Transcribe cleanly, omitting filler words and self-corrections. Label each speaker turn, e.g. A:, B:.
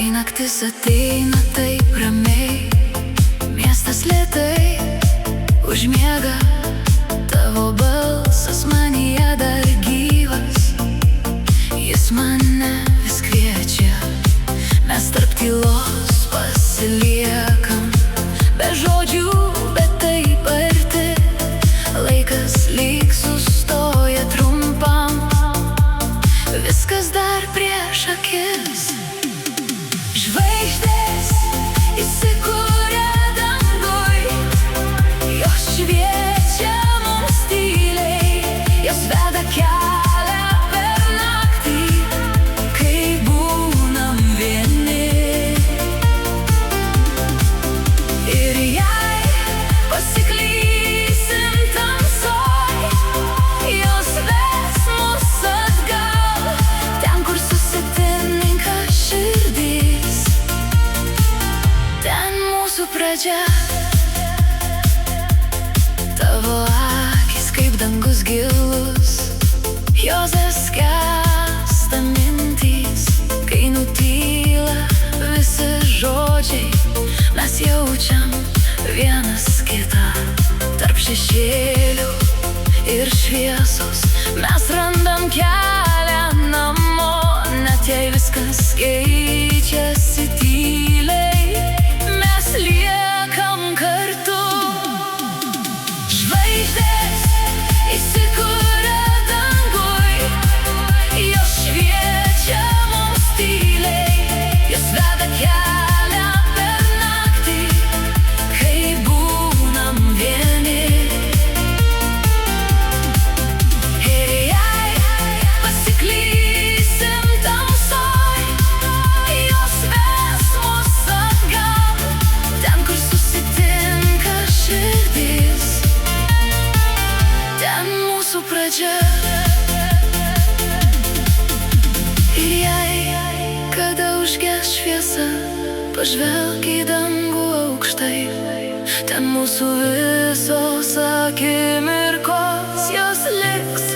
A: Kai naktis ateina taip ramiai, miestas lėtai užmiega, tavo balsas manyje dar gyvas. Jis mane vis kviečia, mes tarp tylos pasiliekam, be žodžių, bet taip arti. Laikas lyg sustoja trumpam, viskas dar prieš akis. Žvaigždės įsikuria danguj, jos šviečia mums tyliai, jos veda kelią per naktį, kai būnam vieni. Ir jei pasiklysim tamsoj, jos ves mus atgal, ten, kur susitinka širdys, ten mūsų pradžia. Tavo akys kaip dangus gilus, jose skęsta mintys. Kai nutyla visi žodžiai, mes jaučiam vienas kitą. Tarp šešėlių ir šviesos mes randam kelią namo, net jei viskas keičiasi tyliai, mes liekam kartu. Žvaigždės įsikuria danguj, jos šviečia mums tyliai, jos veda kelią per naktį, kai būnam vieni. Ir jei pasiklysim tamsoj, jos ves mus atgal, ten, kur susitinka širdys, ten mūsų pradžia. Ir jei kada užges šviesa, pažvelk į dangų aukštai, ten mūsų visos akimirkos, jos liks